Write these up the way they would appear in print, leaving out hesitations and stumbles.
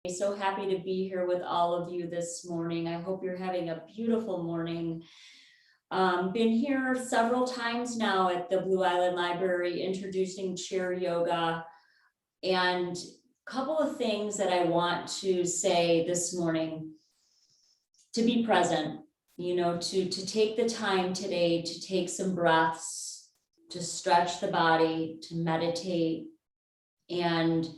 So happy to be here with all of you this morning. I hope you're having a beautiful morning. Been here several times now at the Blue Island Library introducing chair yoga, and a couple of things that I want to say this morning. To be present, to take the time today to take some breaths, to stretch the body, to meditate, and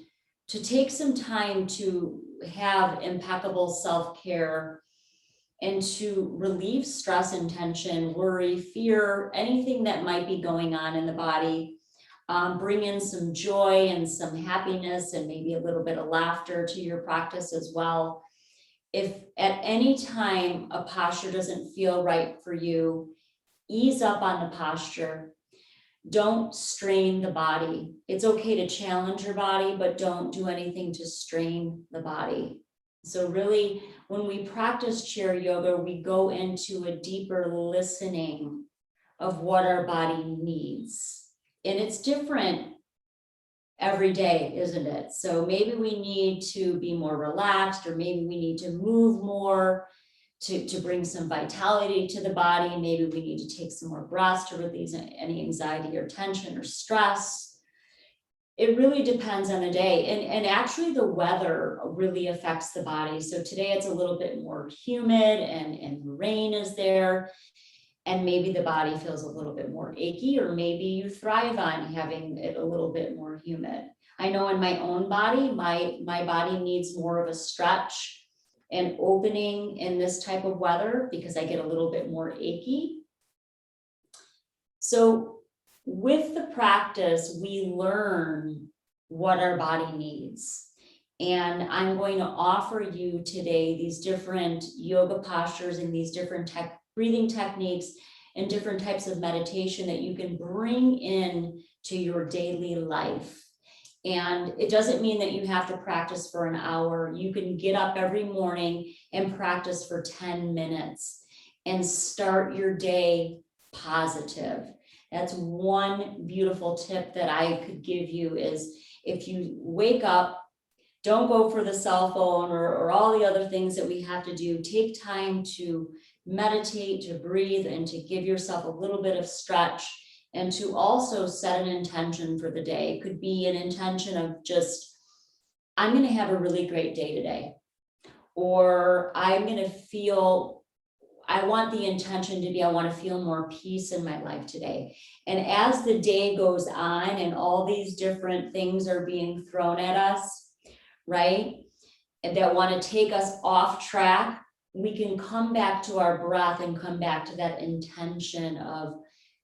to take some time to have impeccable self-care and to relieve stress and tension, worry, fear, anything that might be going on in the body. Bring in some joy and some happiness and maybe a little bit of laughter to your practice as well. If at any time a posture doesn't feel right for you, ease up on the posture. Don't strain the body. It's okay to challenge your body, but don't do anything to strain the body. So really, when we practice chair yoga, we go into a deeper listening of what our body needs. And it's different every day, isn't it? So maybe we need to be more relaxed, or maybe we need to move more to bring some vitality to the body. Maybe we need to take some more breaths to release any anxiety or tension or stress. It really depends on the day. And actually the weather really affects the body. So today it's a little bit more humid and rain is there. And maybe the body feels a little bit more achy, or maybe you thrive on having it a little bit more humid. I know in my own body, my body needs more of a stretch and opening in this type of weather because I get a little bit more achy. So with the practice, we learn what our body needs. And I'm going to offer you today these different yoga postures and these different breathing techniques and different types of meditation that you can bring in to your daily life. And it doesn't mean that you have to practice for an hour. You can get up every morning and practice for 10 minutes and start your day positive. That's one beautiful tip that I could give you is if you wake up, don't go for the cell phone or all the other things that we have to do. Take time to meditate, to breathe, and to give yourself a little bit of stretch, and to also set an intention for the day. It could be an intention of just, I'm going to have a really great day today. Or I'm going to feel, I want the intention to be, I want to feel more peace in my life today. And as the day goes on and all these different things are being thrown at us, right, and that want to take us off track, we can come back to our breath and come back to that intention of,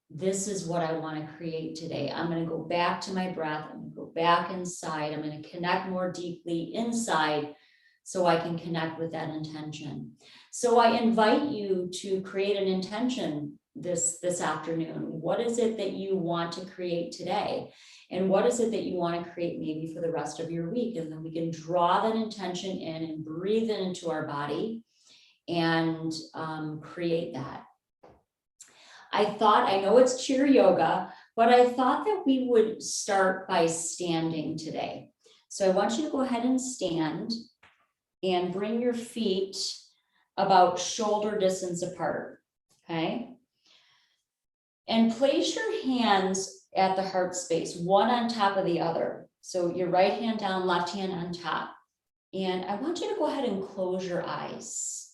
this is what I want to create today. I'm going to go back to my breath. I'm going to go back inside. I'm going to connect more deeply inside so I can connect with that intention. So I invite you to create an intention this afternoon. What is it that you want to create today? And what is it that you want to create maybe for the rest of your week? And then we can draw that intention in and breathe it into our body and create that. I know it's chair yoga, but I thought that we would start by standing today. So I want you to go ahead and stand and bring your feet about shoulder distance apart, okay? And place your hands at the heart space, one on top of the other. So your right hand down, left hand on top. And I want you to go ahead and close your eyes.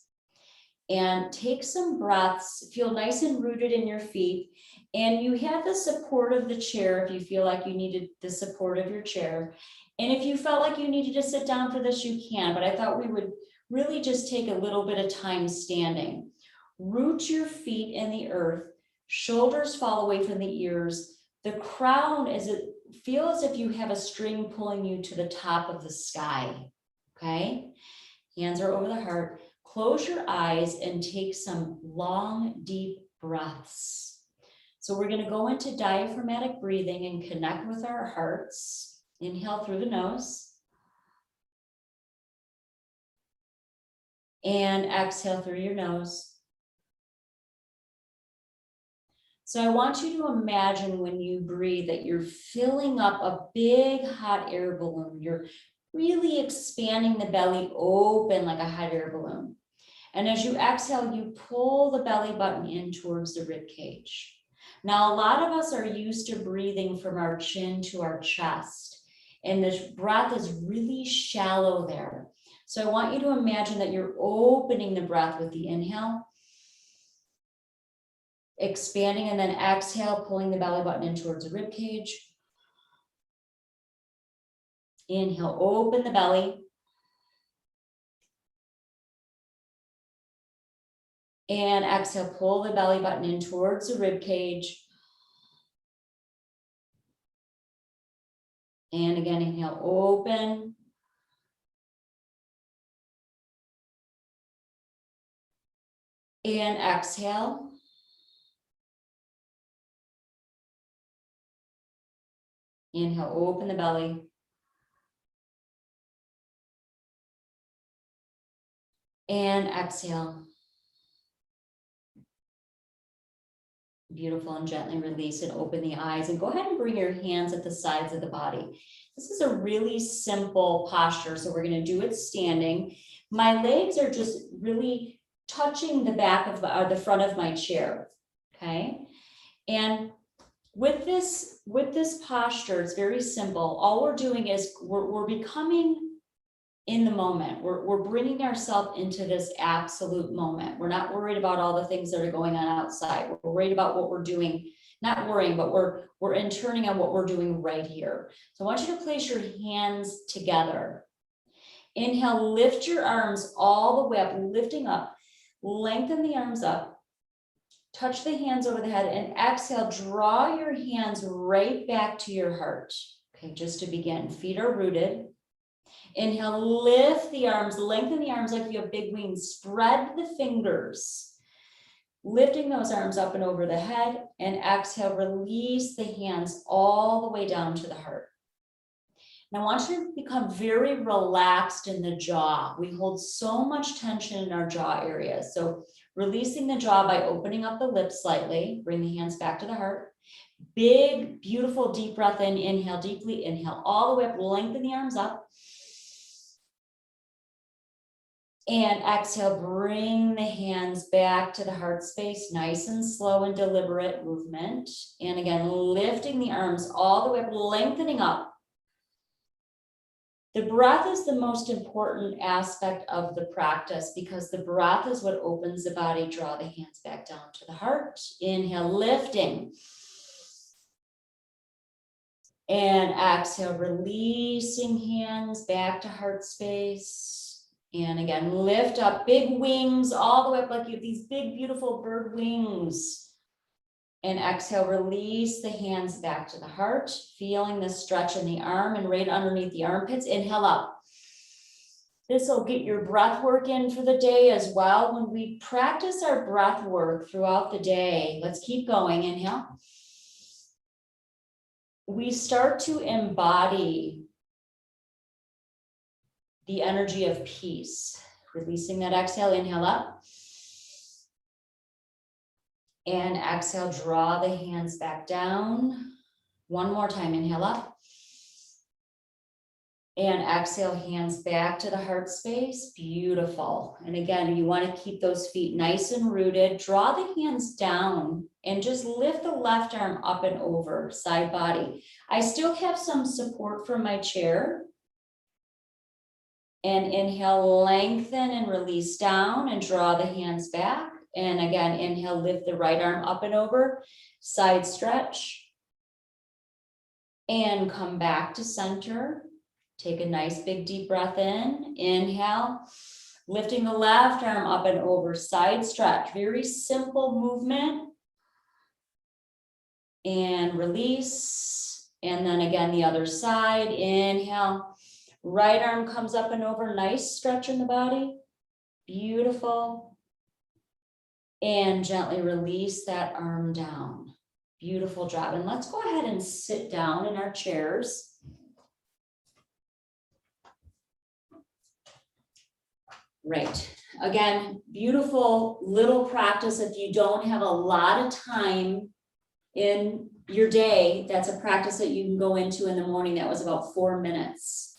And take some breaths, feel nice and rooted in your feet. And you have the support of the chair if you feel like you needed the support of your chair. And if you felt like you needed to sit down for this, you can. But I thought we would really just take a little bit of time standing. Root your feet in the earth. Shoulders fall away from the ears. The crown feel as if you have a string pulling you to the top of the sky. Okay? Hands are over the heart. Close your eyes and take some long, deep breaths. So we're going to go into diaphragmatic breathing and connect with our hearts. Inhale through the nose. And exhale through your nose. So I want you to imagine when you breathe that you're filling up a big hot air balloon. You're really expanding the belly open like a hot air balloon. And as you exhale, you pull the belly button in towards the rib cage. Now, a lot of us are used to breathing from our chin to our chest, and this breath is really shallow there. So I want you to imagine that you're opening the breath with the inhale, expanding, and then exhale, pulling the belly button in towards the rib cage. Inhale, open the belly. And exhale, pull the belly button in towards the rib cage. And again, inhale, open. And exhale. Inhale, open the belly. And exhale. Beautiful, and gently release and open the eyes, and go ahead and bring your hands at the sides of the body. This is a really simple posture, so we're going to do it standing. My legs are just really touching the back of the front of my chair, okay? And with this posture, it's very simple. All we're doing is we're becoming in the moment. We're bringing ourselves into this absolute moment. We're not worried about all the things that are going on outside. We're worried about what we're doing, not worrying, but we're interning on what we're doing right here. So I want you to place your hands together. Inhale, lift your arms all the way up, lifting up, lengthen the arms up, touch the hands over the head, and exhale, draw your hands right back to your heart. Okay, just to begin, feet are rooted. Inhale, lift the arms, lengthen the arms like you have big wings, spread the fingers, lifting those arms up and over the head, and exhale, release the hands all the way down to the heart. Now I want you to become very relaxed in the jaw. We hold so much tension in our jaw area. So releasing the jaw by opening up the lips slightly, bring the hands back to the heart. Big, beautiful, deep breath in, inhale deeply, inhale all the way up, lengthen the arms up. And exhale, bring the hands back to the heart space, nice and slow and deliberate movement. And again, lifting the arms all the way up, lengthening up. The breath is the most important aspect of the practice because the breath is what opens the body. Draw the hands back down to the heart. Inhale, lifting. And exhale, releasing hands back to heart space. And again, lift up, big wings all the way up like you have these big, beautiful bird wings. And exhale, release the hands back to the heart, feeling the stretch in the arm and right underneath the armpits. Inhale up. This will get your breath work in for the day as well. When we practice our breath work throughout the day, let's keep going. Inhale. We start to embody the energy of peace. Releasing that exhale, inhale up. And exhale, draw the hands back down. One more time, inhale up. And exhale, hands back to the heart space. Beautiful. And again, you want to keep those feet nice and rooted. Draw the hands down and just lift the left arm up and over, side body. I still have some support from my chair. And inhale, lengthen and release down and draw the hands back. And again, inhale, lift the right arm up and over, side stretch. And come back to center. Take a nice big deep breath in. Inhale, lifting the left arm up and over, side stretch. Very simple movement. And release. And then again, the other side. Inhale. Right arm comes up and over, nice stretch in the body. Beautiful. And gently release that arm down. Beautiful job. And let's go ahead and sit down in our chairs. Right. Again, beautiful little practice. If you don't have a lot of time in your day, that's a practice that you can go into in the morning. That was about 4 minutes.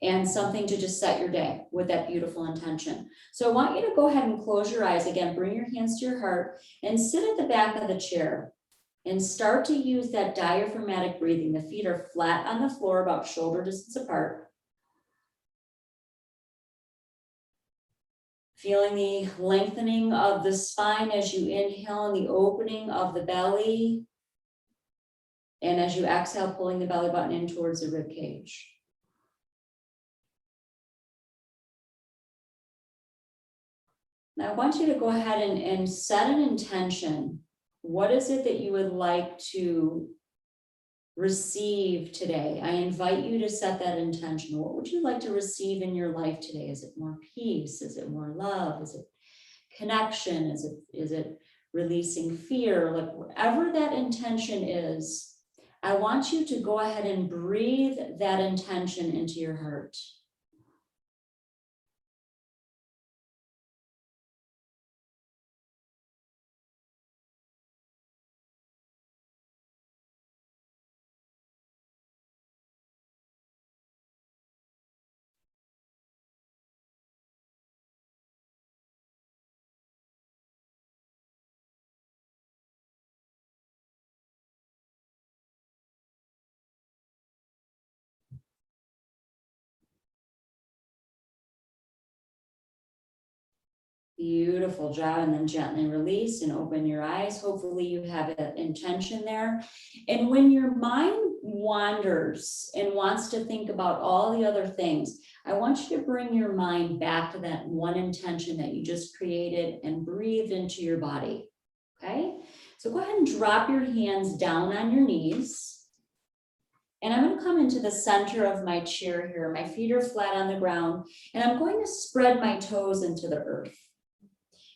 and something to just set your day with that beautiful intention. So I want you to go ahead and close your eyes again, bring your hands to your heart and sit at the back of the chair and start to use that diaphragmatic breathing. The feet are flat on the floor, about shoulder distance apart. Feeling the lengthening of the spine as you inhale and the opening of the belly. And as you exhale, pulling the belly button in towards the rib cage. Now I want you to go ahead and set an intention. What is it that you would like to receive today? I invite you to set that intention. What would you like to receive in your life today? Is it more peace? Is it more love? Is it connection? Is it releasing fear? Like whatever that intention is, I want you to go ahead and breathe that intention into your heart. Beautiful job. And then gently release and open your eyes. Hopefully you have an intention there. And when your mind wanders and wants to think about all the other things, I want you to bring your mind back to that one intention that you just created and breathe into your body. Okay? So go ahead and drop your hands down on your knees. And I'm going to come into the center of my chair here. My feet are flat on the ground, and I'm going to spread my toes into the earth.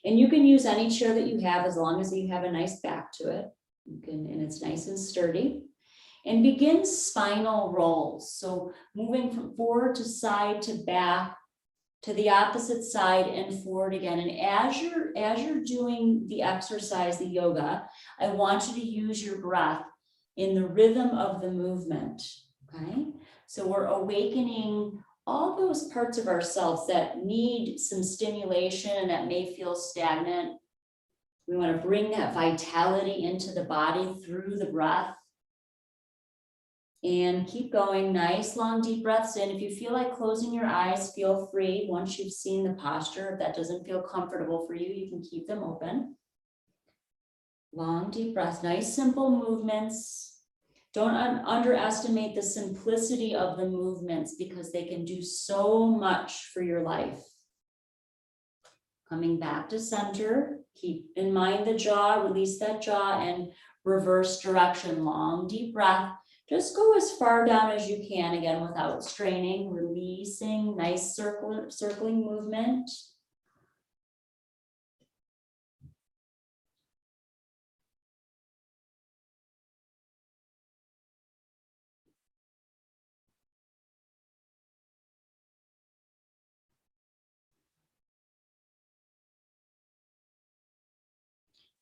And you can use any chair that you have as long as you have a nice back to it. You can, and it's nice and sturdy. And begin spinal rolls. So moving from forward to side to back to the opposite side and forward again. And as you're doing the exercise, the yoga, I want you to use your breath in the rhythm of the movement. Okay? So we're awakening all those parts of ourselves that need some stimulation and that may feel stagnant. We want to bring that vitality into the body through the breath. And keep going. Nice, long, deep breaths in. If you feel like closing your eyes, feel free. Once you've seen the posture, if that doesn't feel comfortable for you, you can keep them open. Long, deep breaths. Nice, simple movements. Don't underestimate the simplicity of the movements because they can do so much for your life. Coming back to center, keep in mind the jaw, release that jaw and reverse direction. Long, deep breath. Just go as far down as you can, again, without straining, releasing, nice circling movement.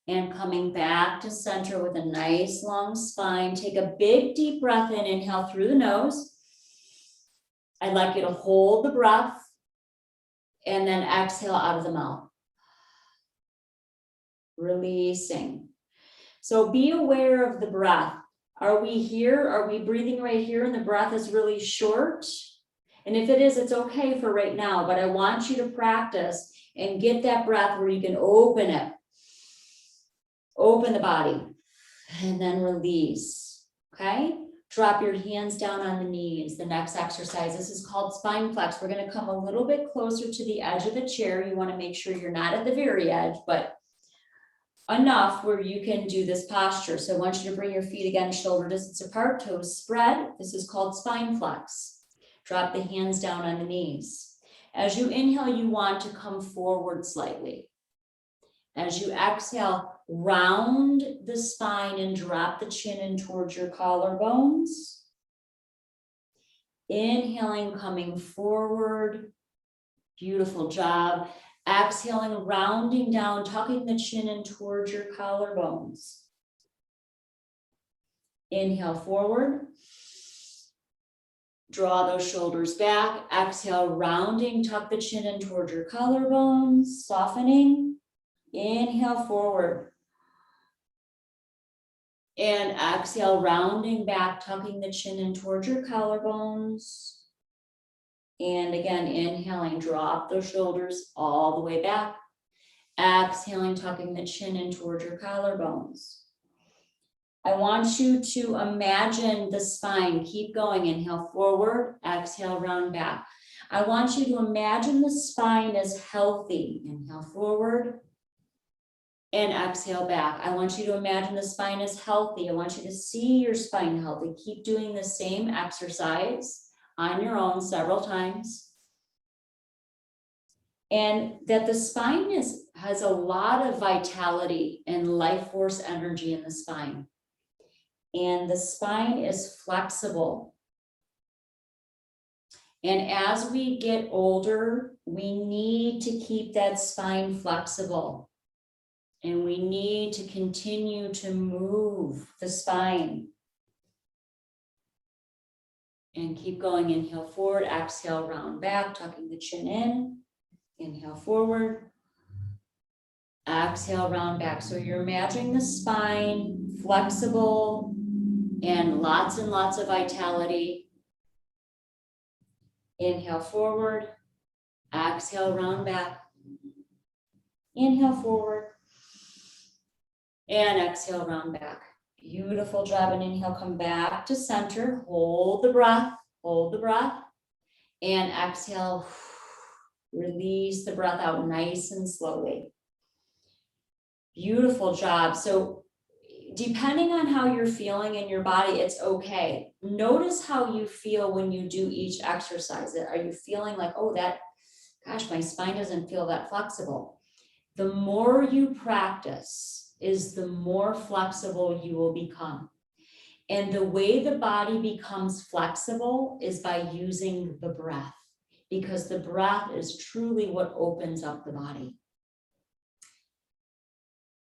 And coming back to center with a nice long spine. Take a big deep breath in, inhale through the nose. I'd like you to hold the breath and then exhale out of the mouth. Releasing. So be aware of the breath. Are we here? Are we breathing right here and the breath is really short? And if it is, it's okay for right now, but I want you to practice and get that breath where you can open it. Open the body and then release, okay? Drop your hands down on the knees. The next exercise, this is called spine flex. We're gonna come a little bit closer to the edge of the chair. You wanna make sure you're not at the very edge, but enough where you can do this posture. So I want you to bring your feet again, shoulder distance apart, toes spread. This is called spine flex. Drop the hands down on the knees. As you inhale, you want to come forward slightly. As you exhale, round the spine and drop the chin in towards your collarbones. Inhaling, coming forward. Beautiful job. Exhaling, rounding down, tucking the chin in towards your collarbones. Inhale forward. Draw those shoulders back. Exhale, rounding, tuck the chin in towards your collarbones, softening. Inhale forward. And exhale, rounding back, tucking the chin in towards your collarbones. And again, inhaling, drop those shoulders all the way back. Exhaling, tucking the chin in towards your collarbones. I want you to imagine the spine. Keep going. Inhale forward, exhale, round back. I want you to imagine the spine as healthy. Inhale forward and exhale back. I want you to imagine the spine as healthy. I want you to see your spine healthy. Keep doing the same exercise on your own several times. And that the spine has a lot of vitality and life force energy in the spine. And the spine is flexible. And as we get older, we need to keep that spine flexible. And we need to continue to move the spine. And keep going. Inhale forward, exhale, round back, tucking the chin in. Inhale forward. Exhale, round back. So you're imagining the spine flexible and lots of vitality. Inhale forward. Exhale, round back. Inhale forward. And exhale, round back. Beautiful job. And inhale, come back to center. Hold the breath. Hold the breath. And exhale. Release the breath out nice and slowly. Beautiful job. So depending on how you're feeling in your body, it's okay. Notice how you feel when you do each exercise. Are you feeling like, oh, gosh, my spine doesn't feel that flexible? The more you practice is the more flexible you will become. And the way the body becomes flexible is by using the breath, because the breath is truly what opens up the body.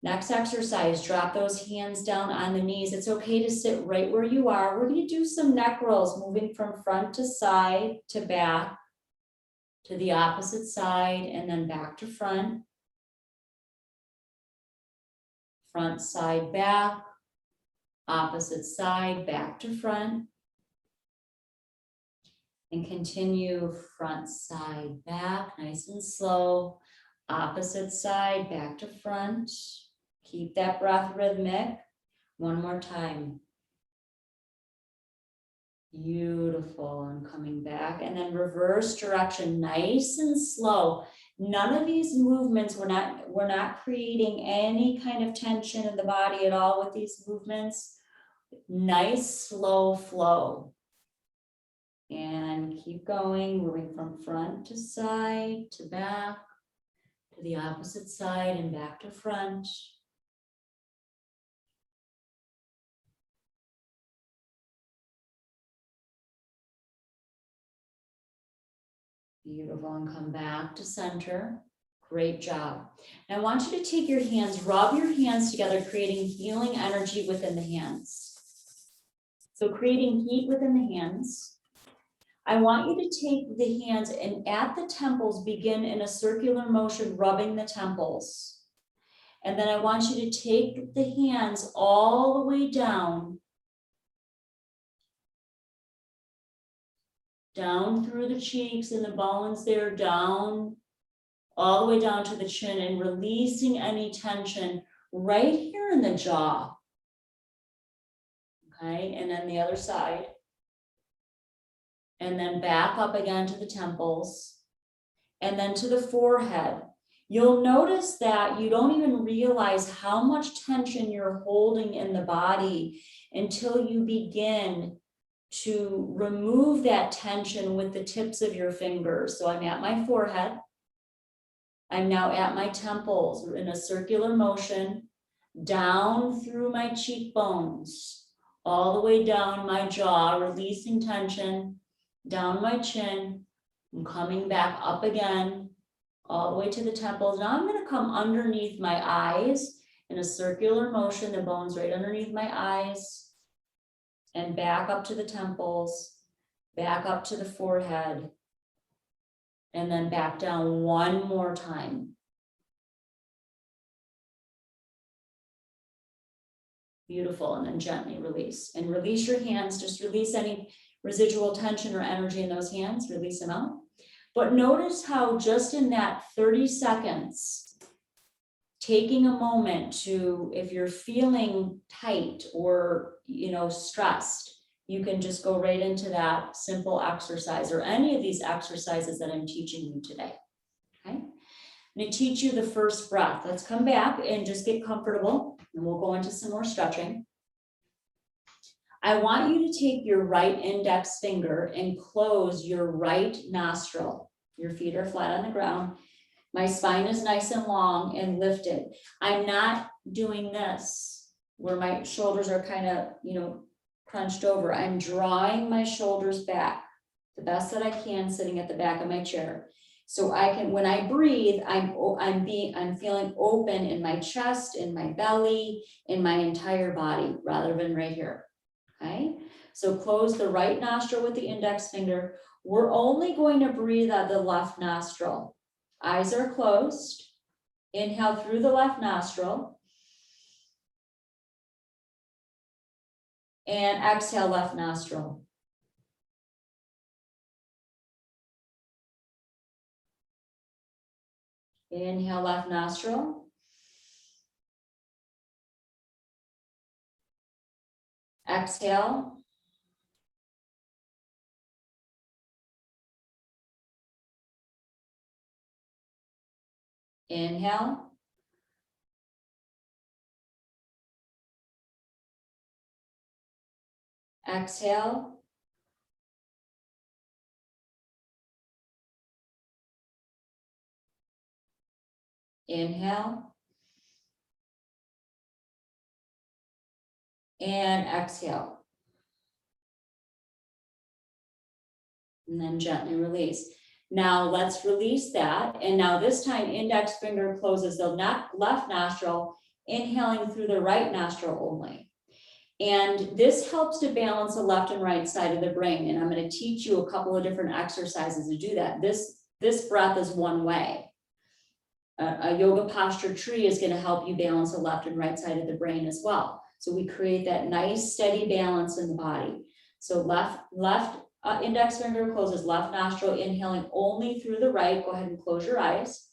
Next exercise, drop those hands down on the knees. It's okay to sit right where you are. We're going to do some neck rolls, moving from front to side to back to the opposite side and then back to front. Front, side, back, opposite side, back to front. And continue front, side, back, nice and slow. Opposite side, back to front. Keep that breath rhythmic. One more time. Beautiful. And coming back. And then reverse direction, nice and slow. None of these movements, we're not creating any kind of tension in the body at all with these movements. Nice, slow flow. And keep going, moving from front to side to back to the opposite side and back to front. Beautiful, and come back to center. Great job. Now I want you to take your hands, rub your hands together, creating healing energy within the hands. So creating heat within the hands. I want you to take the hands and at the temples, begin in a circular motion, rubbing the temples. And then I want you to take the hands all the way down through the cheeks and the bones there, down, all the way down to the chin, and releasing any tension right here in the jaw. Okay, and then the other side. And then back up again to the temples, and then to the forehead. You'll notice that you don't even realize how much tension you're holding in the body until you begin to remove that tension with the tips of your fingers. So I'm at my forehead. I'm now at my temples in a circular motion, down through my cheekbones, all the way down my jaw, releasing tension, down my chin, and coming back up again, all the way to the temples. Now I'm going to come underneath my eyes in a circular motion, the bones right underneath my eyes, and back up to the temples, back up to the forehead, and then back down one more time. Beautiful, and then gently release. And release your hands, just release any residual tension or energy in those hands, release them out. But notice how just in that 30 seconds, taking a moment to, if you're feeling tight or, stressed, you can just go right into that simple exercise or any of these exercises that I'm teaching you today. Okay. I'm going to teach you the first breath. Let's come back and just get comfortable, and we'll go into some more stretching. I want you to take your right index finger and close your right nostril. Your feet are flat on the ground. My spine is nice and long and lifted. I'm not doing this where my shoulders are kind of, crunched over. I'm drawing my shoulders back the best that I can, sitting at the back of my chair. So I can, when I breathe, I'm feeling open in my chest, in my belly, in my entire body, rather than right here. Okay, so close the right nostril with the index finger. We're only going to breathe out the left nostril. Eyes are closed. Inhale through the left nostril. And exhale left nostril. Inhale left nostril. Exhale. Inhale. Exhale. Inhale. And exhale. And then gently release. Now let's release that. And now this time, index finger closes the left nostril, inhaling through the right nostril only. And this helps to balance the left and right side of the brain. And I'm going to teach you a couple of different exercises to do that. This breath is one way. A yoga posture tree is going to help you balance the left and right side of the brain as well. So we create that nice steady balance in the body. So left index finger closes left nostril, inhaling only through the right. Go ahead and close your eyes.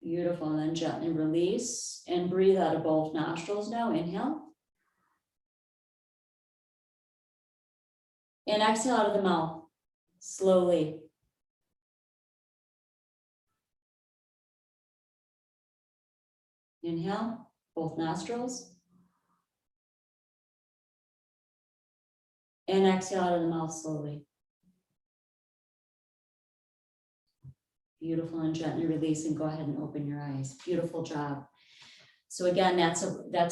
Beautiful, and then gently release and breathe out of both nostrils now. Inhale. And exhale out of the mouth, slowly. Inhale, both nostrils. And exhale out of the mouth slowly. Beautiful, and gently release and go ahead and open your eyes. Beautiful job. So again, that's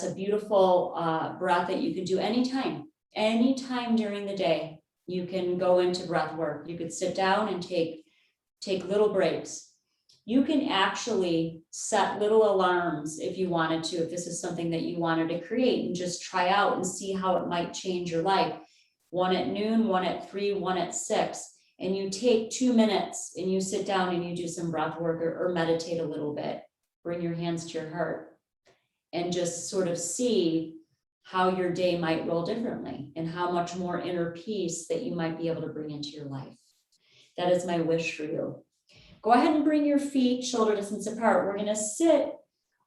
a beautiful breath that you can do anytime during the day. You can go into breath work. You could sit down and take little breaks. You can actually set little alarms if you wanted to, if this is something that you wanted to create, and just try out and see how it might change your life. One at noon, one at 3, one at 6. And you take 2 minutes and you sit down and you do some breath work or meditate a little bit. Bring your hands to your heart and just sort of see how your day might roll differently and how much more inner peace that you might be able to bring into your life. That is my wish for you. Go ahead and bring your feet shoulder distance apart. We're going to sit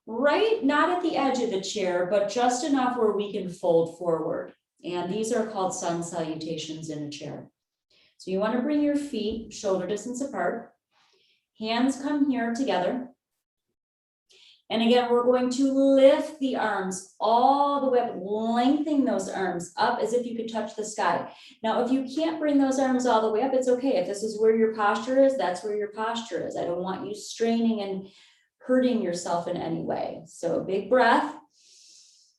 right, not at the edge of the chair, but just enough where we can fold forward. And these are called sun salutations in a chair. So you want to bring your feet shoulder distance apart. Hands come here together. And again, we're going to lift the arms all the way up, lengthening those arms up as if you could touch the sky. Now, if you can't bring those arms all the way up, it's okay. If this is where your posture is, that's where your posture is. I don't want you straining and hurting yourself in any way. So big breath.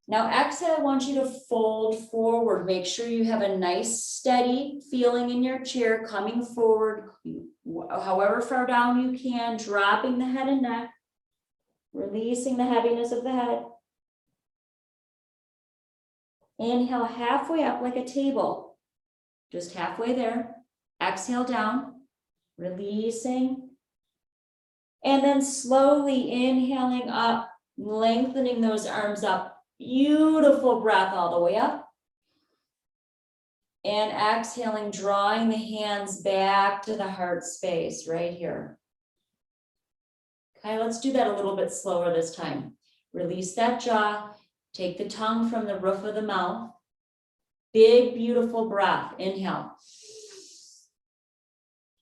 Now exhale, I want you to fold forward. Make sure you have a nice steady feeling in your chair, coming forward, however far down you can, dropping the head and neck. Releasing the heaviness of the head. Inhale halfway up like a table, just halfway there. Exhale down, releasing. And then slowly inhaling up, lengthening those arms up. Beautiful breath all the way up. And exhaling, drawing the hands back to the heart space right here. Okay, let's do that a little bit slower this time. Release that jaw. Take the tongue from the roof of the mouth. Big, beautiful breath. Inhale.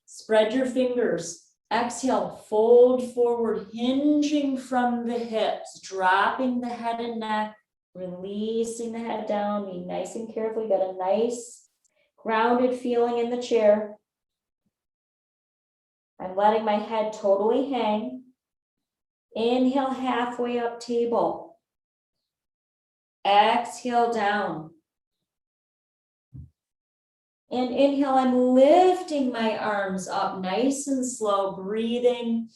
Spread your fingers. Exhale, fold forward, hinging from the hips, dropping the head and neck, releasing the head down. Be nice and careful. You got a nice, grounded feeling in the chair. I'm letting my head totally hang. Inhale, halfway up, table. Exhale, down. And inhale, I'm lifting my arms up nice and slow, breathing.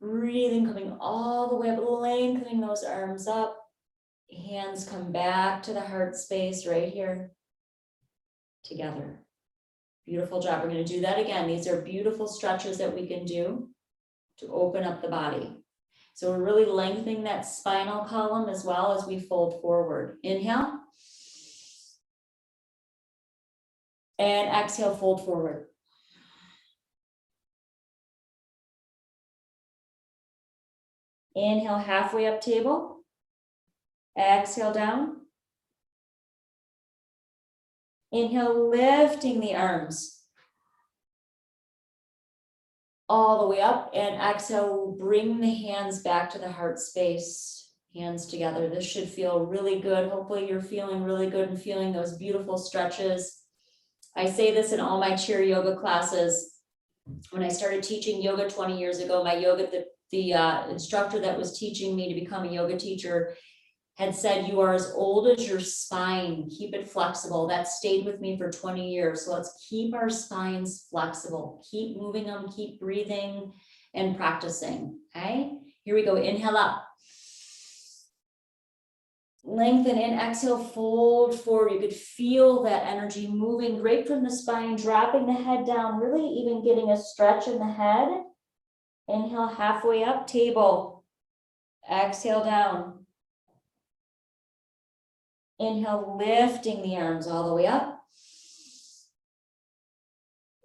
Breathing, coming all the way up, lengthening those arms up. Hands come back to the heart space right here. Together. Beautiful job. We're going to do that again. These are beautiful stretches that we can do to open up the body. So we're really lengthening that spinal column as well as we fold forward. Inhale. And exhale, fold forward. Inhale, halfway up, table. Exhale, down. Inhale, lifting the arms all the way up, and exhale, bring the hands back to the heart space, hands together. This should feel really good. Hopefully you're feeling really good and feeling those beautiful stretches. I say this in all my chair yoga classes. When I started teaching yoga 20 years ago, my yoga, the instructor that was teaching me to become a yoga teacher had said, you are as old as your spine. Keep it flexible. That stayed with me for 20 years. So let's keep our spines flexible. Keep moving them, keep breathing and practicing. Okay, here we go. Inhale up. Lengthen in, exhale, fold forward. You could feel that energy moving right from the spine, dropping the head down, really even getting a stretch in the head. Inhale, halfway up, table. Exhale, down. Inhale, lifting the arms all the way up.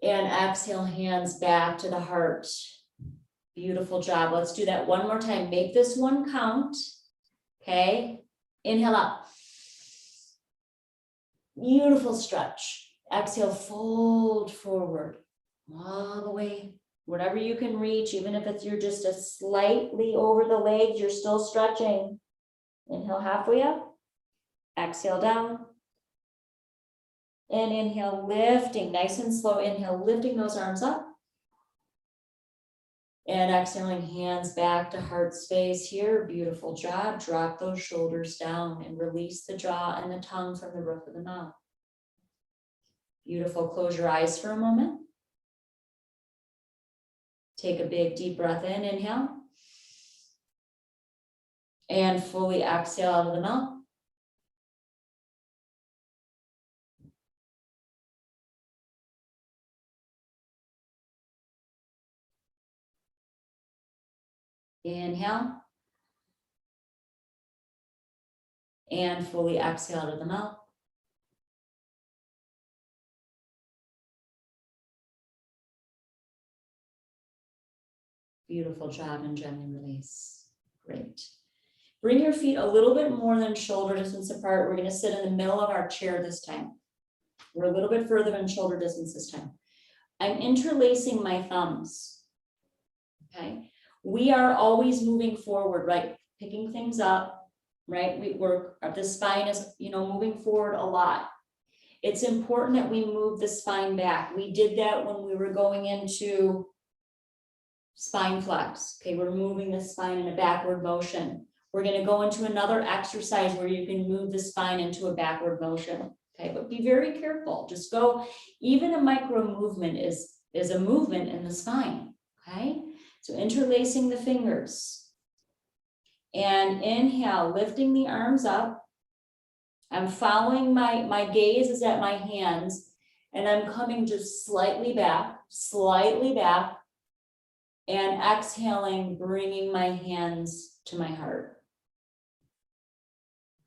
And exhale, hands back to the heart. Beautiful job. Let's do that one more time. Make this one count. Okay. Inhale up. Beautiful stretch. Exhale, fold forward. All the way. Whatever you can reach, even if it's you're just a slightly over the legs, you're still stretching. Inhale, halfway up. Exhale, down. And inhale, lifting, nice and slow. Inhale, lifting those arms up. And exhaling, hands back to heart space here. Beautiful job. Drop those shoulders down and release the jaw and the tongue from the roof of the mouth. Beautiful. Close your eyes for a moment. Take a big deep breath in. Inhale. And fully exhale out of the mouth. Inhale. and fully exhale to the mouth. Beautiful job, and gently release. Great. Bring your feet a little bit more than shoulder distance apart. We're going to sit in the middle of our chair this time. We're a little bit further than shoulder distance this time. I'm interlacing my thumbs. Okay. We are always moving forward, right? Picking things up, right? The spine is, moving forward a lot. It's important that we move the spine back. We did that when we were going into spine flex. Okay, we're moving the spine in a backward motion. We're going to go into another exercise where you can move the spine into a backward motion. Okay, but be very careful. Just go, even a micro movement is a movement in the spine. Okay, so interlacing the fingers. And inhale, lifting the arms up. I'm following my gaze is at my hands, and I'm coming just slightly back, and exhaling, bringing my hands to my heart.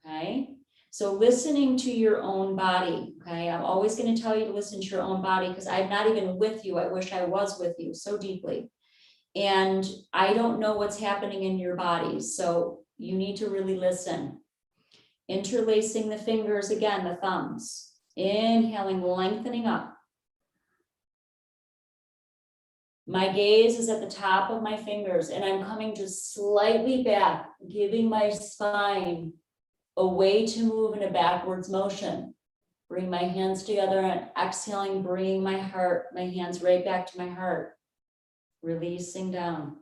Okay, so listening to your own body. Okay, I'm always going to tell you to listen to your own body because I'm not even with you. I wish I was with you so deeply. And I don't know what's happening in your bodies, so you need to really listen. Interlacing the fingers again, the thumbs. Inhaling, lengthening up. My gaze is at the top of my fingers, and I'm coming just slightly back, giving my spine a way to move in a backwards motion. Bring my hands together and exhaling, bringing my hands right back to my heart. Releasing down.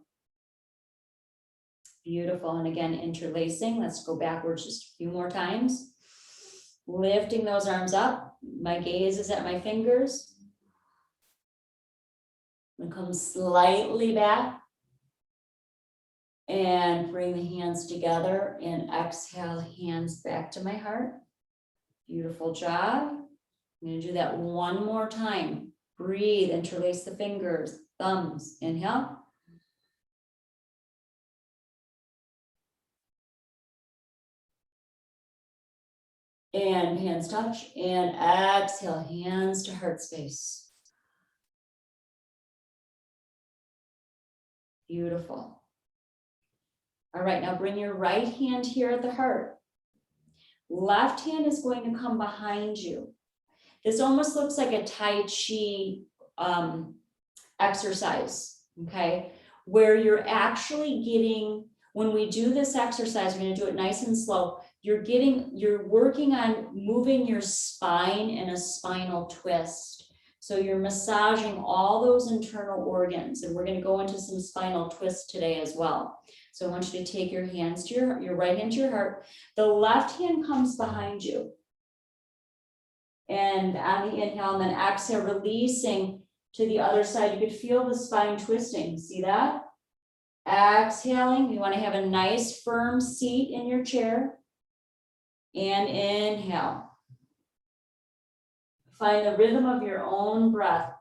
Beautiful. And again, interlacing. Let's go backwards just a few more times. Lifting those arms up. My gaze is at my fingers. And come slightly back. And bring the hands together and exhale, hands back to my heart. Beautiful job. I'm going to do that one more time. Breathe, interlace the fingers, thumbs. Inhale. And hands touch, and exhale, hands to heart space. Beautiful. All right, now bring your right hand here at the heart. Left hand is going to come behind you. This almost looks like a Tai Chi exercise, okay? Where you're actually getting, when we do this exercise, we're going to do it nice and slow. You're working on moving your spine in a spinal twist. So you're massaging all those internal organs, and we're going to go into some spinal twists today as well. So I want you to take your hands to your right hand to your heart. The left hand comes behind you. And on the inhale, and then exhale, releasing to the other side. You could feel the spine twisting. See that? Exhaling. You want to have a nice firm seat in your chair. And inhale. Find the rhythm of your own breath.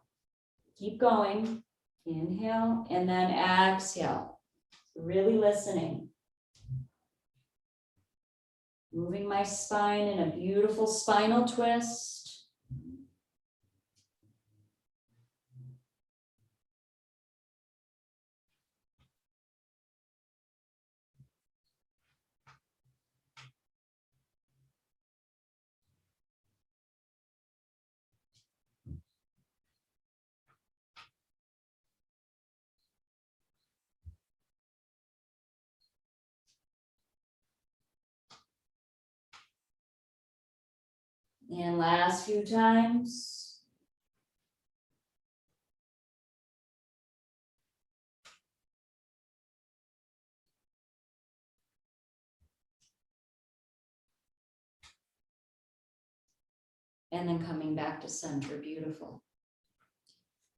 Keep going. Inhale and then exhale. Really listening. Moving my spine in a beautiful spinal twist. And last few times. And then coming back to center. Beautiful.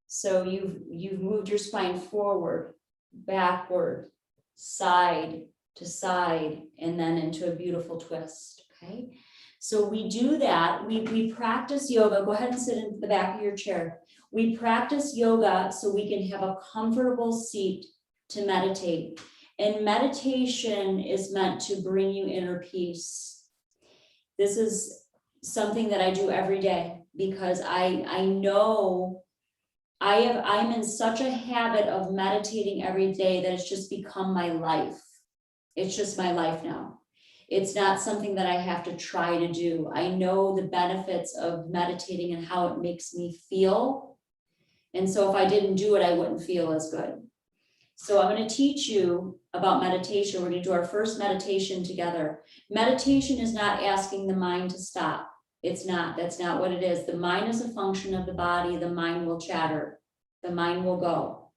So you've moved your spine forward, backward, side to side, and then into a beautiful twist. Okay. So we do that. We practice yoga. Go ahead and sit in the back of your chair. We practice yoga so we can have a comfortable seat to meditate. And meditation is meant to bring you inner peace. This is something that I do every day because I know I'm in such a habit of meditating every day that it's just become my life. It's just my life now. It's not something that I have to try to do. I know the benefits of meditating and how it makes me feel. And so if I didn't do it, I wouldn't feel as good. So I'm going to teach you about meditation. We're going to do our first meditation together. Meditation is not asking the mind to stop. It's not. That's not what it is. The mind is a function of the body. The mind will chatter. The mind will go.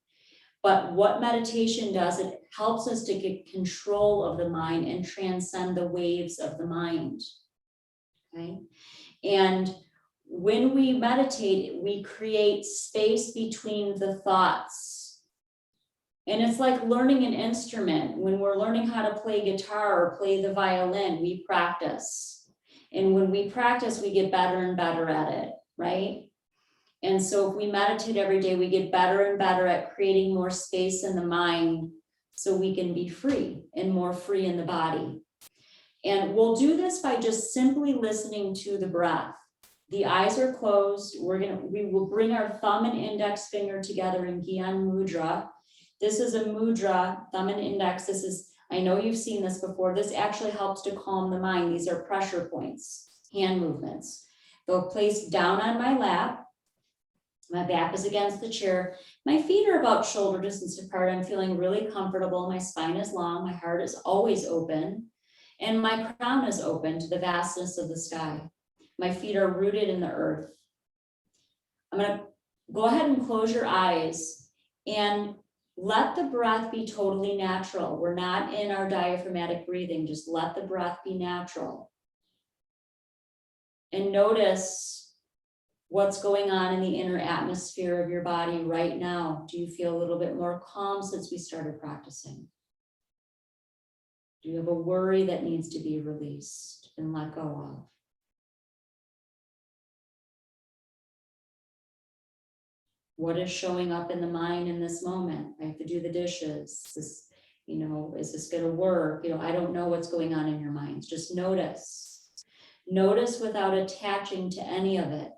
But what meditation does, it helps us to get control of the mind and transcend the waves of the mind. Okay? And when we meditate, we create space between the thoughts. And it's like learning an instrument. When we're learning how to play guitar or play the violin, we practice. And when we practice, we get better and better at it, right? And so if we meditate every day, we get better and better at creating more space in the mind so we can be free and more free in the body. And we'll do this by just simply listening to the breath. The eyes are closed. We will bring our thumb and index finger together in Gyan Mudra. This is a mudra, thumb and index. I know you've seen this before. This actually helps to calm the mind. These are pressure points, hand movements. They'll place down on my lap. My back is against the chair. My feet are about shoulder distance apart. I'm feeling really comfortable. My spine is long. My heart is always open. And my crown is open to the vastness of the sky. My feet are rooted in the earth. I'm going to go ahead and close your eyes and let the breath be totally natural. We're not in our diaphragmatic breathing. Just let the breath be natural. And notice what's going on in the inner atmosphere of your body right now. Do you feel a little bit more calm since we started practicing? Do you have a worry that needs to be released and let go of? What is showing up in the mind in this moment? I have to do the dishes. Is this going to work? I don't know what's going on in your minds. Just notice. Notice without attaching to any of it.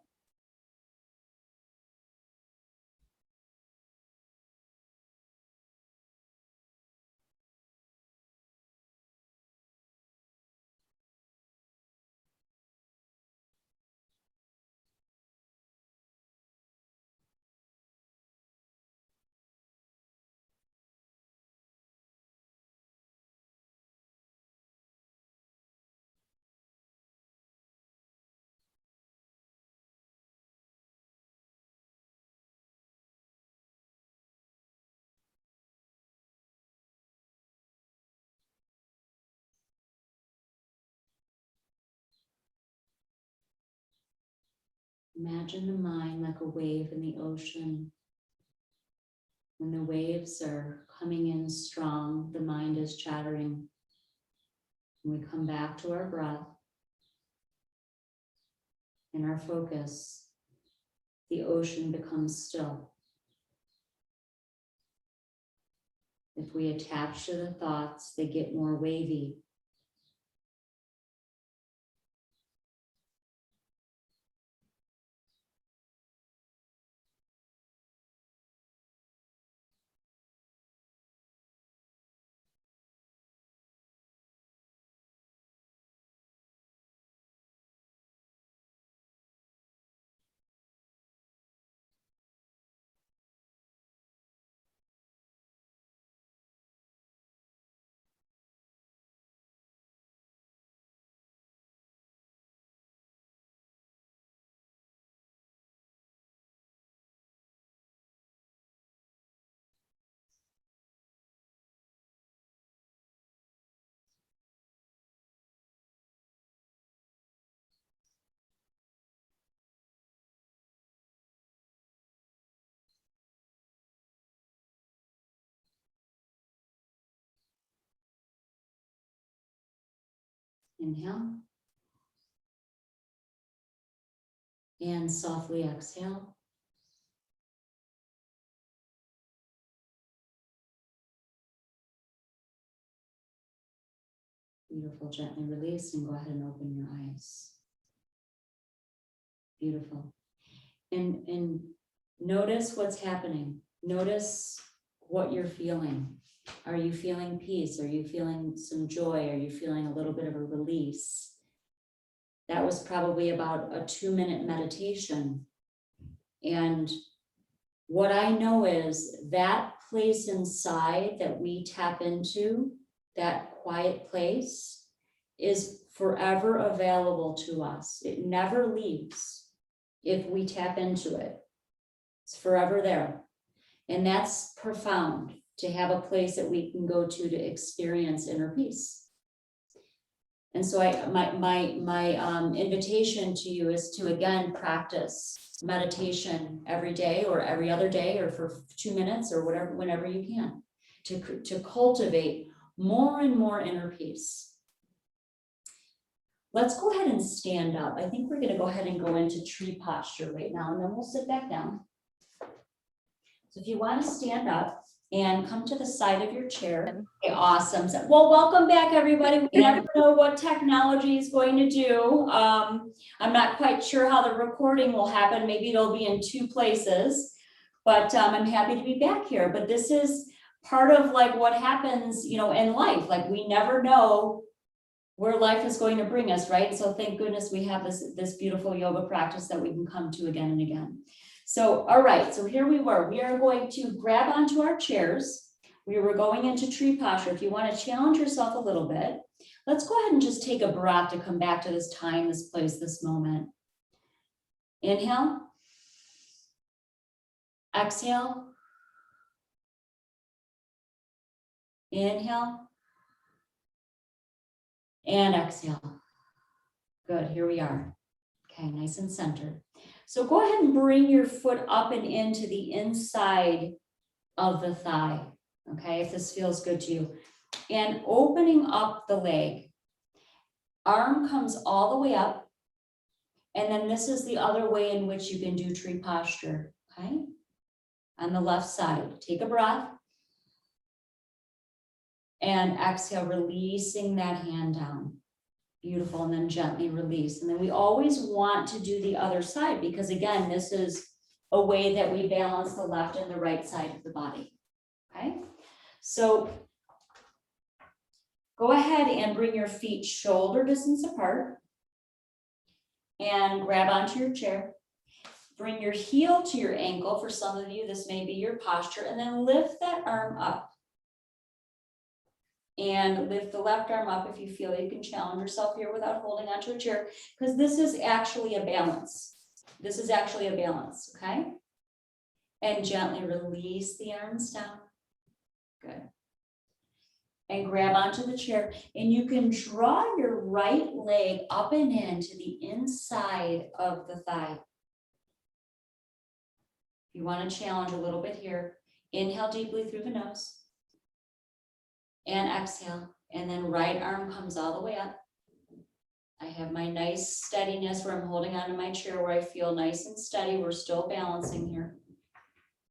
Imagine the mind like a wave in the ocean. When the waves are coming in strong, the mind is chattering. When we come back to our breath and our focus, the ocean becomes still. If we attach to the thoughts, they get more wavy. Inhale. And softly exhale. Beautiful, gently release and go ahead and open your eyes. Beautiful. And notice what's happening. Notice what you're feeling. Are you feeling peace? Are you feeling some joy? Are you feeling a little bit of a release? That was probably about a 2-minute meditation. And what I know is that place inside that we tap into, that quiet place, is forever available to us. It never leaves if we tap into it. It's forever there. And that's profound, to have a place that we can go to experience inner peace. And so my invitation to you is to, again, practice meditation every day or every other day or for 2 minutes or whatever, whenever you can, to cultivate more and more inner peace. Let's go ahead and stand up. I think we're going to go ahead and go into tree posture right now, and then we'll sit back down. So if you want to stand up and come to the side of your chair. Okay, awesome. Well, welcome back, everybody. We never know what technology is going to do. I'm not quite sure how the recording will happen. Maybe it'll be in 2 places, but I'm happy to be back here. But this is part of like what happens, you know, in life. Like we never know where life is going to bring us, right? So thank goodness we have this beautiful yoga practice that we can come to again and again. So, all right, so here we were. We are going to grab onto our chairs. We were going into tree posture. If you want to challenge yourself a little bit, let's go ahead and just take a breath to come back to this time, this place, this moment. Inhale. Exhale. Inhale. And exhale. Good, here we are. Okay, nice and centered. So go ahead and bring your foot up and into the inside of the thigh, okay, if this feels good to you. And opening up the leg. Arm comes all the way up. And then this is the other way in which you can do tree posture, okay? On the left side, take a breath. And exhale, releasing that hand down. Beautiful, and then gently release. And then we always want to do the other side because again, this is a way that we balance the left and the right side of the body, okay? So go ahead and bring your feet shoulder distance apart and grab onto your chair. Bring your heel to your ankle. For some of you, this may be your posture, and then lift that arm up. And lift the left arm up if you feel you can challenge yourself here without holding onto a chair, because this is actually a balance. This is actually a balance, okay? And gently release the arms down. Good. And grab onto the chair. And you can draw your right leg up and into the inside of the thigh. If you want to challenge a little bit here, inhale deeply through the nose. And exhale, and then right arm comes all the way up. I have my nice steadiness where I'm holding onto my chair where I feel nice and steady. We're still balancing here.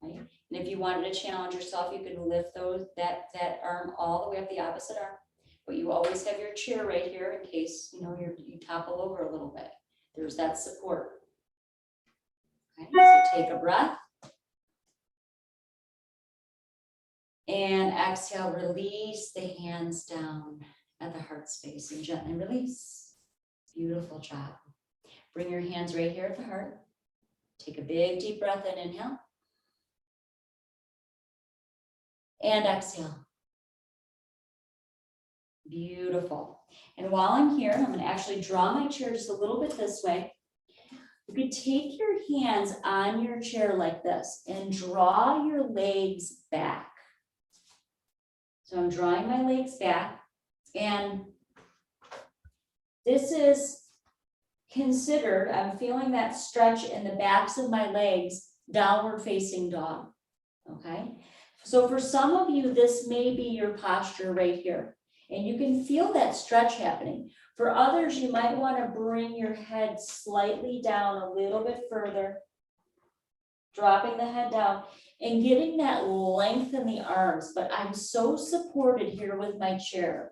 Right? And if you wanted to challenge yourself, you can lift that arm all the way up the opposite arm. But you always have your chair right here in case you topple over a little bit. There's that support. Okay, so take a breath. And exhale, release the hands down at the heart space and gently release. Beautiful job. Bring your hands right here at the heart. Take a big deep breath in, inhale. And exhale. Beautiful. And while I'm here, I'm going to actually draw my chair just a little bit this way. You could take your hands on your chair like this and draw your legs back. So I'm drawing my legs back, and this is considered, I'm feeling that stretch in the backs of my legs, downward facing dog, okay? So for some of you, this may be your posture right here, and you can feel that stretch happening. For others, you might want to bring your head slightly down a little bit further, dropping the head down. And getting that length in the arms, but I'm so supported here with my chair.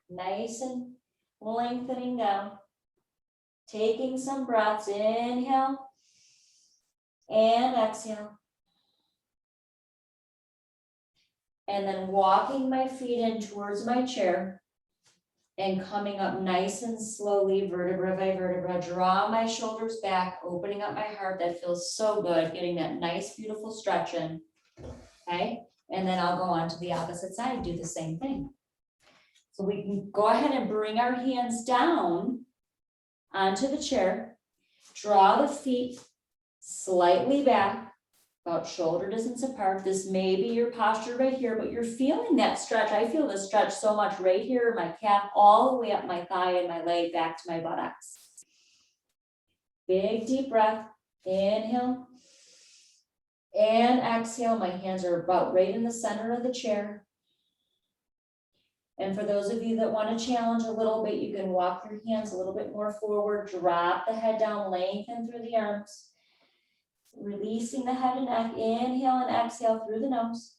Nice and lengthening down. Taking some breaths, inhale and exhale. And then walking my feet in towards my chair and coming up nice and slowly, vertebra by vertebra. Draw my shoulders back, opening up my heart. That feels so good, getting that nice, beautiful stretch in. Okay, and then I'll go on to the opposite side, do the same thing. So we can go ahead and bring our hands down onto the chair. Draw the feet slightly back, about shoulder distance apart. This may be your posture right here, but you're feeling that stretch. I feel the stretch so much right here, my calf, all the way up my thigh and my leg back to my buttocks. Big deep breath. Inhale and exhale. My hands are about right in the center of the chair. And for those of you that want to challenge a little bit, you can walk your hands a little bit more forward, drop the head down, lengthen through the arms, releasing the head and neck. Inhale and exhale through the nose.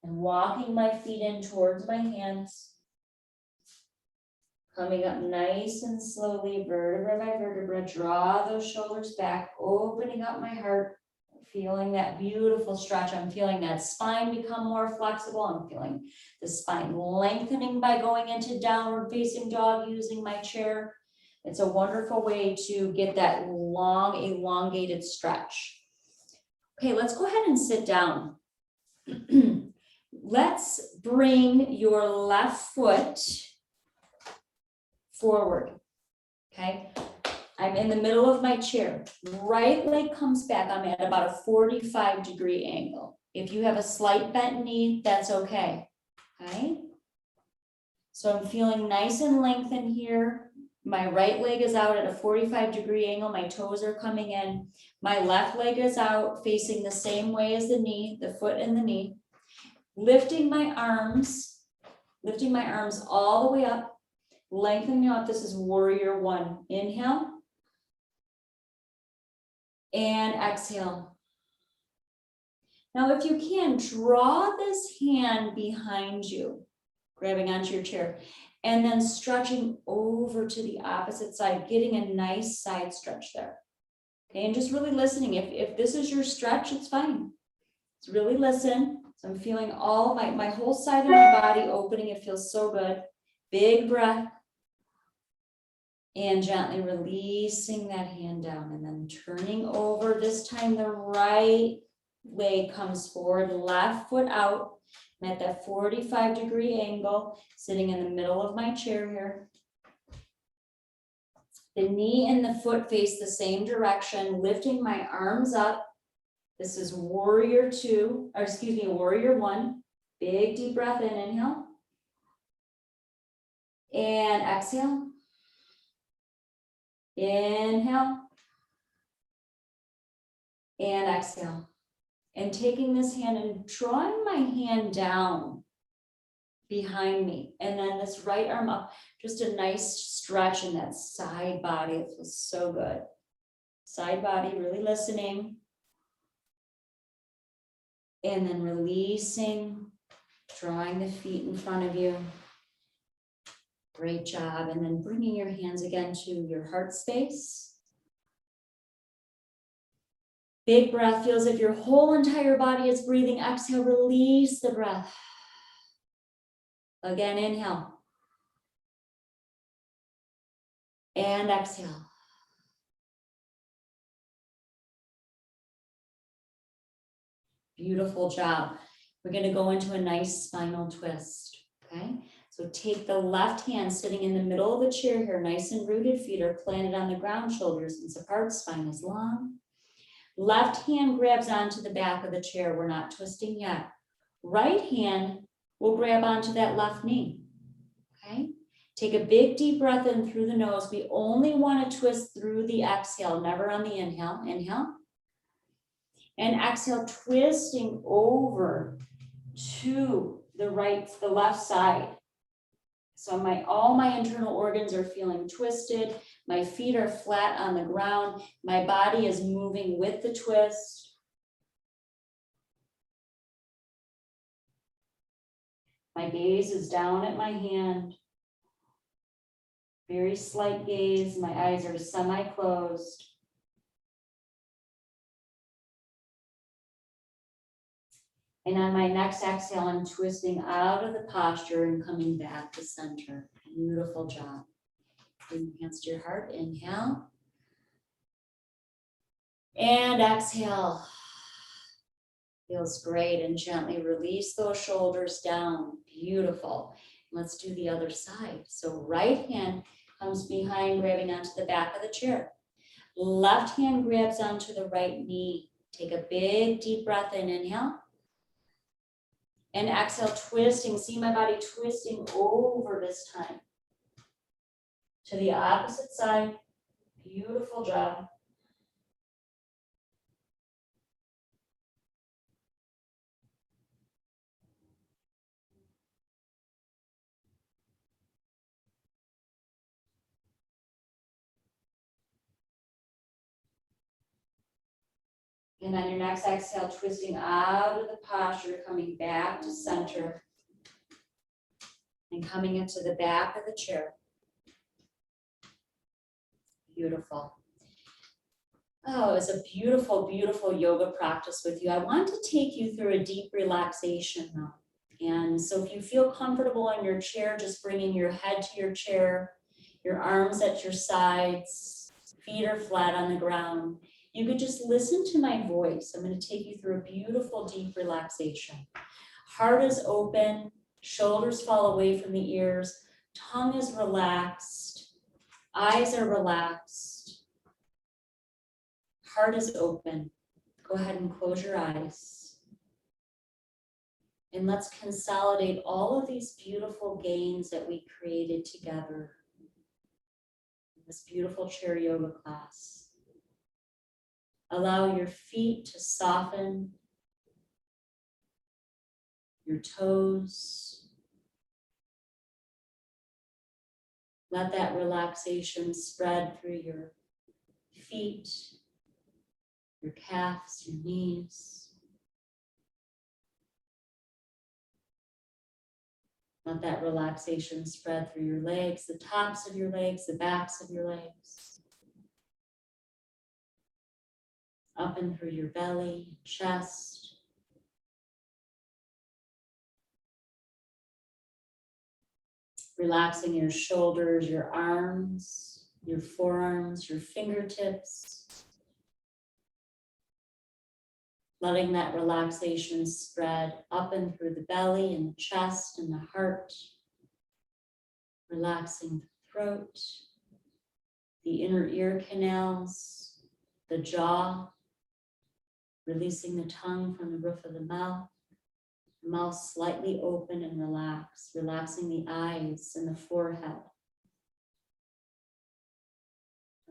And walking my feet in towards my hands. Coming up nice and slowly, vertebra by vertebra. Draw those shoulders back, opening up my heart. Feeling that beautiful stretch. I'm feeling that spine become more flexible. I'm feeling the spine lengthening by going into downward facing dog using my chair. It's a wonderful way to get that long, elongated stretch. Okay, let's go ahead and sit down. Let's bring your left foot forward. Okay. I'm in the middle of my chair. Right leg comes back. I'm at about a 45-degree angle. If you have a slight bent knee, that's okay. Okay. So I'm feeling nice and lengthened here. My right leg is out at a 45-degree angle. My toes are coming in. My left leg is out, facing the same way as the knee, the foot and the knee. Lifting my arms all the way up, lengthening up. This is warrior one. Inhale. And exhale. Now, if you can, draw this hand behind you, grabbing onto your chair, and then stretching over to the opposite side, getting a nice side stretch there. Okay, and just really listening. If this is your stretch, it's fine. Just really listen. So I'm feeling all my whole side of my body opening. It feels so good. Big breath. And gently releasing that hand down and then turning over. This time the right leg comes forward, left foot out. I'm at that 45-degree angle, sitting in the middle of my chair here. The knee and the foot face the same direction, lifting my arms up. This is warrior one. Big deep breath in, inhale. And exhale. Inhale and exhale. And taking this hand and drawing my hand down behind me. And then this right arm up. Just a nice stretch in that side body. It feels so good. Side body, really listening. And then releasing, drawing the feet in front of you. Great job. And then bringing your hands again to your heart space. Big breath. Feels if your whole entire body is breathing. Exhale, release the breath. Again, inhale. And exhale. Beautiful job. We're going to go into a nice spinal twist. Okay. So take the left hand sitting in the middle of the chair here, nice and rooted, feet are planted on the ground, shoulders is apart, spine is long. Left hand grabs onto the back of the chair. We're not twisting yet. Right hand will grab onto that left knee. Okay. Take a big deep breath in through the nose. We only want to twist through the exhale, never on the inhale. Inhale. And exhale, twisting over to the left side. So all my internal organs are feeling twisted. My feet are flat on the ground. My body is moving with the twist. My gaze is down at my hand. Very slight gaze. My eyes are semi-closed. And on my next exhale, I'm twisting out of the posture and coming back to center. Beautiful job. Bring your hands to your heart. Inhale. And exhale. Feels great. And gently release those shoulders down. Beautiful. Let's do the other side. So right hand comes behind, grabbing onto the back of the chair. Left hand grabs onto the right knee. Take a big deep breath in. Inhale. And exhale, twisting. See my body twisting over this time. To the opposite side. Beautiful job. And on your next exhale, twisting out of the posture, coming back to center. And coming into the back of the chair. Beautiful. Oh, it was a beautiful, beautiful yoga practice with you. I want to take you through a deep relaxation now. And so if you feel comfortable in your chair, just bringing your head to your chair, your arms at your sides, feet are flat on the ground. You could just listen to my voice. I'm going to take you through a beautiful, deep relaxation. Heart is open, shoulders fall away from the ears, tongue is relaxed, eyes are relaxed, heart is open. Go ahead and close your eyes. And let's consolidate all of these beautiful gains that we created together in this beautiful chair yoga class. Allow your feet to soften, your toes. Let that relaxation spread through your feet, your calves, your knees. Let that relaxation spread through your legs, the tops of your legs, the backs of your legs. Up and through your belly, chest. Relaxing your shoulders, your arms, your forearms, your fingertips. Letting that relaxation spread up and through the belly and the chest and the heart. Relaxing the throat, the inner ear canals, the jaw. Releasing the tongue from the roof of the mouth slightly open and relaxed, relaxing the eyes and the forehead.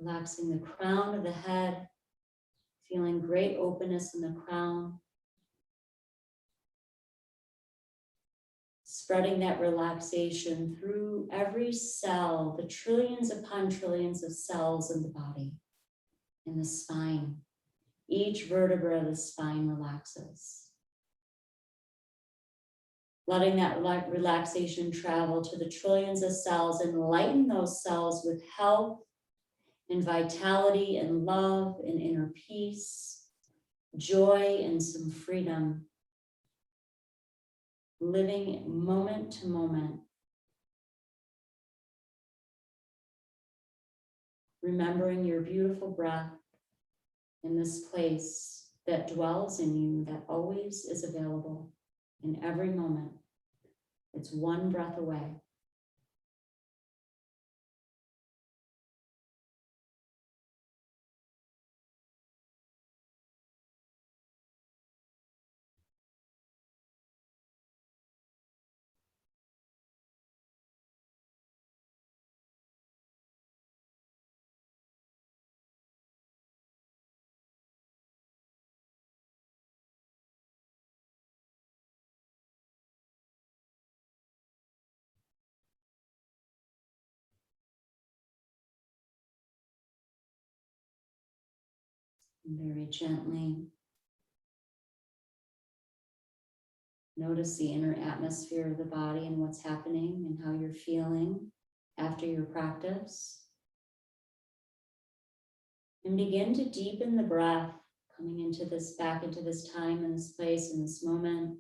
Relaxing the crown of the head, feeling great openness in the crown. Spreading that relaxation through every cell, the trillions upon trillions of cells in the body, in the spine. Each vertebra of the spine relaxes. Letting that relaxation travel to the trillions of cells and lighten those cells with health and vitality and love and inner peace, joy and some freedom. Living moment to moment. Remembering your beautiful breath in this place that dwells in you, that always is available in every moment. It's one breath away. And very gently notice the inner atmosphere of the body and what's happening and how you're feeling after your practice. And begin to deepen the breath, coming into this, back into this time and this place and this moment.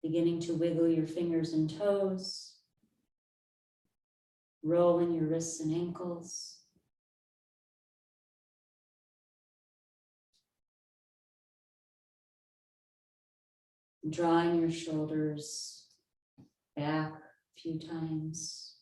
Beginning to wiggle your fingers and toes, rolling your wrists and ankles. Drawing your shoulders back a few times.